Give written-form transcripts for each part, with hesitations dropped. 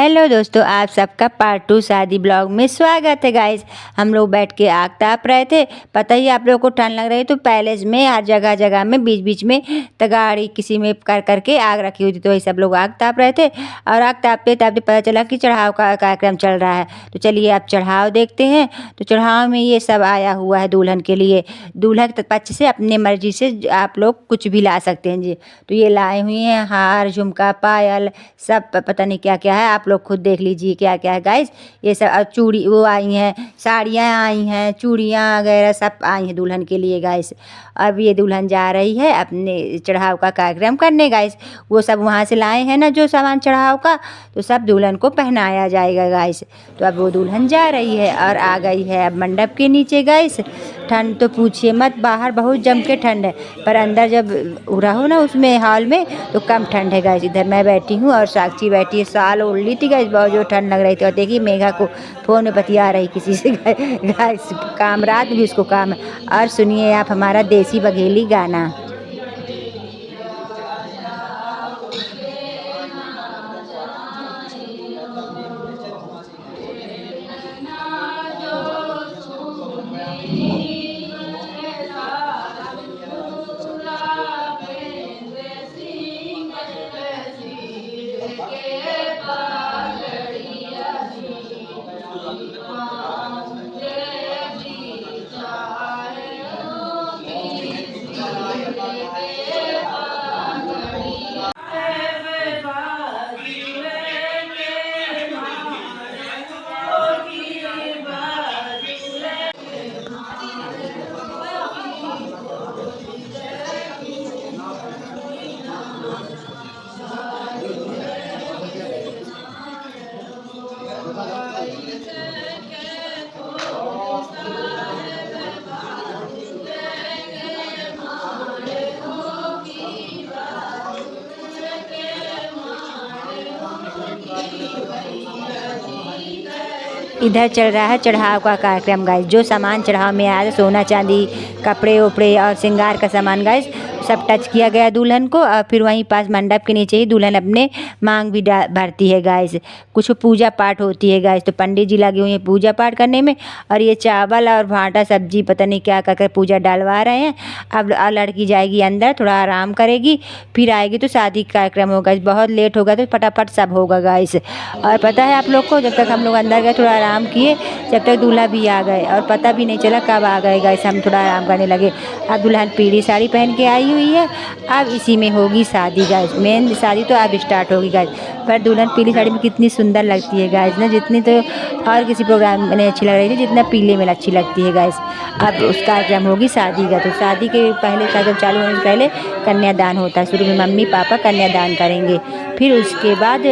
Hello दोस्तों, आप सबका पार्ट 2 शादी ब्लॉग में स्वागत है गाइस। हम लोग बैठ के आग ताप रहे थे। पता ही आप लोगों को ठंड लग रही, तो पैलेस में हर जगह जगह में बीच बीच में तगाड़ी किसी में कर करके आग रखी हुई थी, तो वही सब लोग आग ताप रहे थे। और आग तापते तापते पता चला कि चढ़ाव का कार्यक्रम चल रहा है। तो चलिए आप चढ़ाव देखते हैं। तो चढ़ाव में ये सब आया हुआ है दुल्हन के लिए। दूल्हा के पक्ष से अपनी मर्जी से आप लोग कुछ भी ला सकते हैं जी। तो ये लाए हुए हैं हार, झुमका, पायल, सब पता नहीं क्या क्या है, आप लोग खुद देख लीजिए क्या क्या है गाइस। ये सब चूड़ी वो आई हैं, साड़ियाँ आई हैं, चूड़ियाँ वगैरह सब आई हैं दुल्हन के लिए गाइस। अब ये दुल्हन जा रही है अपने चढ़ाव का कार्यक्रम करने गाइस। वो सब वहाँ से लाए हैं ना जो सामान चढ़ाव का, तो सब दुल्हन को पहनाया जाएगा गाइस। तो अब वो दुल्हन जा रही है और आ गई है अब मंडप के नीचे गाइस। ठंड तो पूछिए मत, बाहर बहुत जम के ठंड है, पर अंदर जब रहो ना उसमें हॉल में तो कम ठंड है गाइस। इधर मैं बैठी हूँ और साक्षी बैठी है, साल ओढ़ ली थी गाइस, बहुत जो ठंड लग रही थी। और देखिए मेघा को फ़ोन में बतिया रही किसी से गाइस, काम रात भी उसको काम है। और सुनिए आप हमारा देसी बघेली गाना। इधर चल रहा है चढ़ाव का कार्यक्रम गाइस। जो सामान चढ़ाव में आया, सोना चांदी, कपड़े उपड़े और श्रृंगार का सामान गाइस, सब टच किया गया दुल्हन को। और फिर वहीं पास मंडप के नीचे ही दुल्हन अपने मांग भी भरती है गाइस। कुछ पूजा पाठ होती है गाइस, तो पंडित जी लगे हुए हैं पूजा पाठ करने में। और ये चावल और भाटा सब्जी पता नहीं क्या कर पूजा डालवा रहे हैं। अब लड़की जाएगी अंदर, थोड़ा आराम करेगी, फिर आएगी तो शादी का कार्यक्रम होगा। बहुत लेट होगा तो फटाफट सब होगा गाइस। और पता है आप लोग को, जब तक हम लोग अंदर गए थोड़ा आराम किए, जब तक दूल्हा भी आ गए और पता भी नहीं चला कब आ गए गाइस। हम थोड़ा आराम करने लगे। अब दुल्हन पीली साड़ी पहन के आई हुई है। अब इसी में होगी शादी गाइस। मेन शादी तो अब स्टार्ट होगी गाइस। पर दुल्हन पीली साड़ी में कितनी सुंदर लगती है गाइस ना, जितनी तो और किसी प्रोग्राम में नहीं अच्छी लग रही थी जितना पीले में अच्छी लगती है गाइस। अब उस कार्यक्रम होगी शादी का। तो शादी के पहले कार्यक्रम चालू होने से पहले कन्यादान होता है। शुरू में मम्मी पापा कन्यादान करेंगे, फिर उसके बाद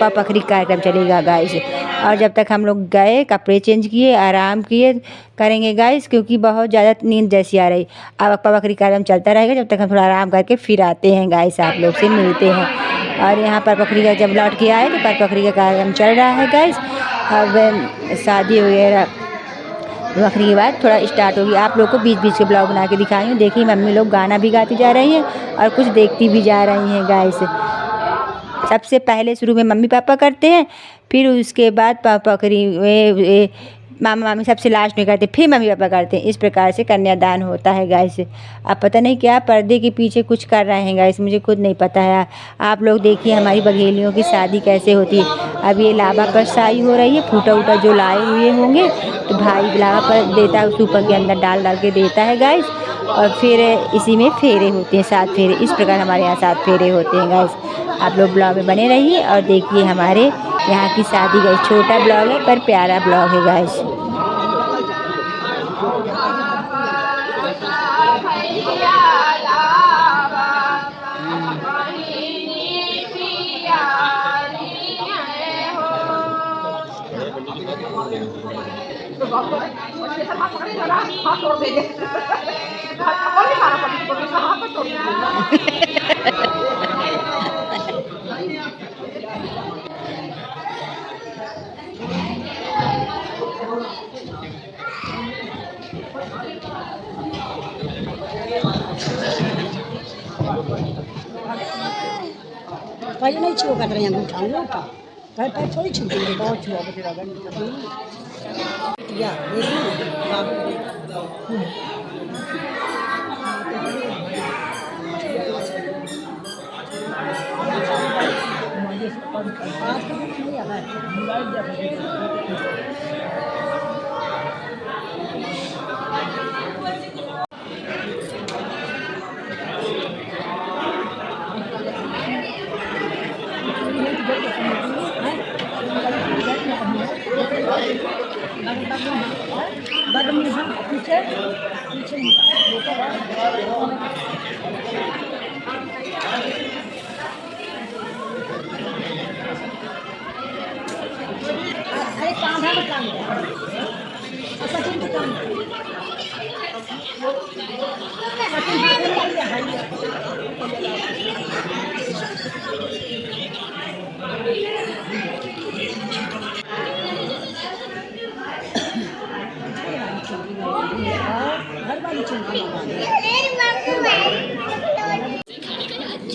पपखरी कार्यक्रम चलेगा गाइस। और जब तक हम लोग गए, कपड़े चेंज किए, आराम किए करेंगे गाइस, क्योंकि बहुत ज़्यादा नींद जैसी आ रही। अब पपखरी कार्यक्रम चलता रहेगा जब तक हम थोड़ा आराम करके फिर आते हैं गाइस, आप लोग से मिलते हैं। और यहाँ पर पपखरी का जब लौट के आए तो पपखरी का कार्यक्रम चल रहा है गाइस। अब शादी वगैरह बकरी के बाद थोड़ा स्टार्ट होगी। आप लोग को बीच बीच के ब्लॉग बना के दिखाई हूँ। देखिए मम्मी लोग गाना भी गाती जा रही हैं और कुछ देखती भी जा रही हैं गाइस। सबसे पहले शुरू में मम्मी पापा करते हैं, फिर उसके बाद पपखरी मामा मामी सबसे लास्ट में करते, फिर मम्मी पापा करते हैं। इस प्रकार से कन्यादान होता है गाइस। अब पता नहीं क्या पर्दे के पीछे कुछ कर रहे हैं गाइस, मुझे खुद नहीं पता है। आप लोग देखिए हमारी बघेलियों की शादी कैसे होती है। अब ये लावा पर शाही हो रही है। फूटा उटा जो लाए हुए होंगे तो भाई लावा पर देता है, उस ऊपर के अंदर डाल डाल के देता है गाइस। और फिर इसी में फेरे होते हैं, 7 फेरे। इस प्रकार हमारे यहाँ 7 फेरे होते हैं गाइस। आप लोग ब्लॉग में बने रहिए और देखिए हमारे यहाँ की शादी गाइस। छोटा ब्लॉग है पर प्यारा ब्लॉग है guys. Pwede na itsura ka rin yung utang lupa. पैर पैर थोड़ी छूटेंगे, बहुत छुआ मुझे लगा या पीछे अरे कांधा मत काम सचिन के काम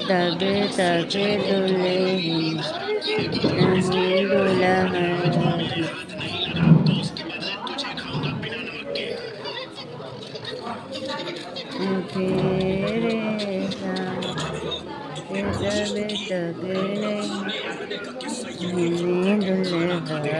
तगे तगे दुल्हे नहीं दुल्हन तेरे साथ तगे तगे नहीं दुल्हन मंगलम भगवान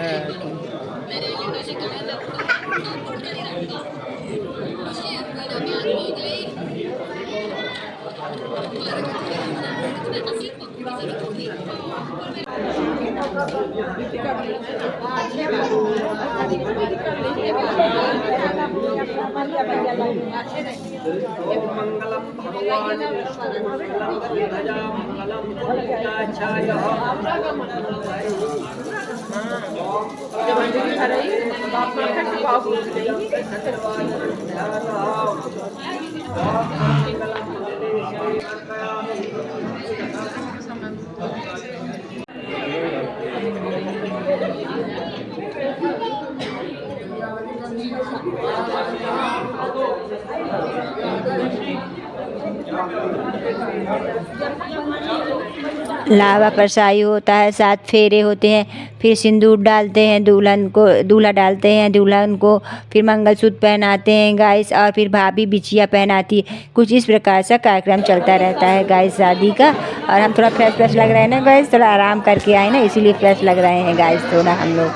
लावा परसाई होता है, 7 फेरे होते हैं, फिर सिंदूर डालते हैं दुल्हन को, दूल्हा डालते हैं दुल्हन को, फिर मंगलसूत्र पहनाते हैं गाइस, और फिर भाभी बिछिया पहनाती है। कुछ इस प्रकार से कार्यक्रम चलता रहता है गाइस शादी का। और हम थोड़ा फ्रेश फ्रेश लग रहे हैं ना गाइस, थोड़ा आराम करके आए ना, इसीलिए फ्रेश लग रहे हैं गाइस थोड़ा हम लोग।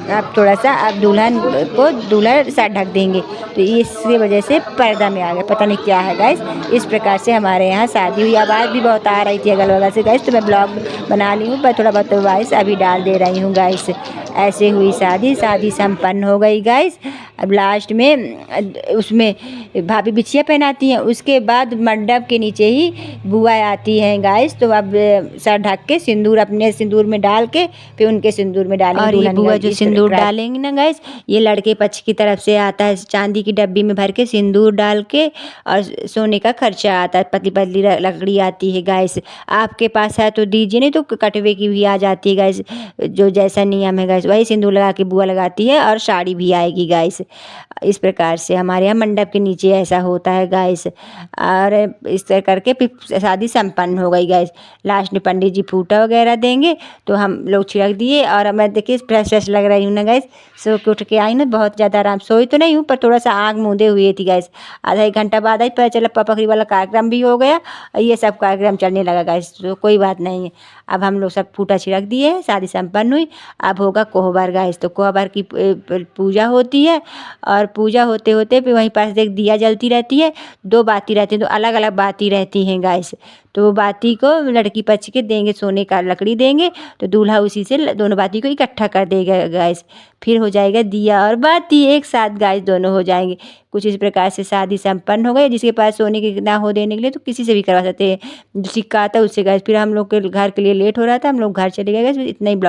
अब थोड़ा सा अब दुल्हन को दूल्हा सर ढक देंगे, तो इसकी वजह से पर्दा में आ गया, पता नहीं क्या है गाइस। इस प्रकार से हमारे यहाँ शादी हुई। आवाज़ भी बहुत आ रही थी अगल बगल से गाइस, तो मैं ब्लॉग बना ली हूँ, पर थोड़ा बहुत वॉइस अभी डाल दे रही हूँ गाइस। ऐसे हुई शादी, शादी संपन्न हो गई गाइस। अब लास्ट में उसमें भाभी बिछिया पहनाती हैं, उसके बाद मंडप के नीचे ही बुआ आती हैं गाइस। तो अब सर ढक के सिंदूर अपने सिंदूर में डाल के फिर उनके सिंदूर में डालेंगे। और ये बुआ जो सिंदूर डालेंगे ना गाइस, ये लड़के पक्ष की तरफ से आता है, चांदी की डब्बी में भर के सिंदूर डाल के, और सोने का खर्चा आता है, पतली पतली लकड़ी आती है गाइस। आपके पास है तो दीजिए, नहीं तो कटवे की भी आ जाती है गाइस, जो जैसा नियम है गाइस वही सिंदूर लगा के बुआ लगाती है, और साड़ी भी आएगी गाइस। इस प्रकार से हमारे यहाँ मंडप के नीचे ऐसा होता है गाइस। और इस तरह करके फिर शादी संपन्न हो गई गाइस। लास्ट में पंडित जी फूटा वगैरह देंगे, तो हम लोग छिड़क दिए। और मैं देखिए फ्रेश फ्रेश लग रही हूँ ना गाइस, सो के उठ के आई ना, बहुत ज़्यादा आराम, सोई तो नहीं हूँ पर थोड़ा सा आँख मूंदे हुए थी गाइस। आधा 1 घंटा बाद आई, पता चला पपकड़ी वाला कार्यक्रम भी हो गया, और ये सब कार्यक्रम चलने लगा गाइस। तो कोई बात नहीं है, अब हम लोग सब फूटा छिड़क दिए हैं, शादी संपन्न हुई। अब होगा कोहबर गाइस, तो कोहबर की पूजा होती है, और पूजा होते होते फिर वहीं पास एक दिया जलती रहती है, 2 बाती रहती हैं, तो अलग अलग बाती रहती हैं गाइस। तो वो बाती को लड़की पक्ष के देंगे, सोने का लकड़ी देंगे, तो दूल्हा उसी से दोनों बाती को इकट्ठा कर देगा गाइस। फिर हो जाएगा दिया और बाती एक साथ गाइस, दोनों हो जाएंगे। कुछ इस प्रकार से शादी संपन्न हो गई। जिसके पास सोने के ना हो देने के लिए तो किसी से भी करवा सकते हैं, जो सिक्का आता है उससे गाइस। फिर हम लोग के घर के लिए लेट हो रहा था, हम लोग घर चले गए गाइस। इतना ही ब्लॉग।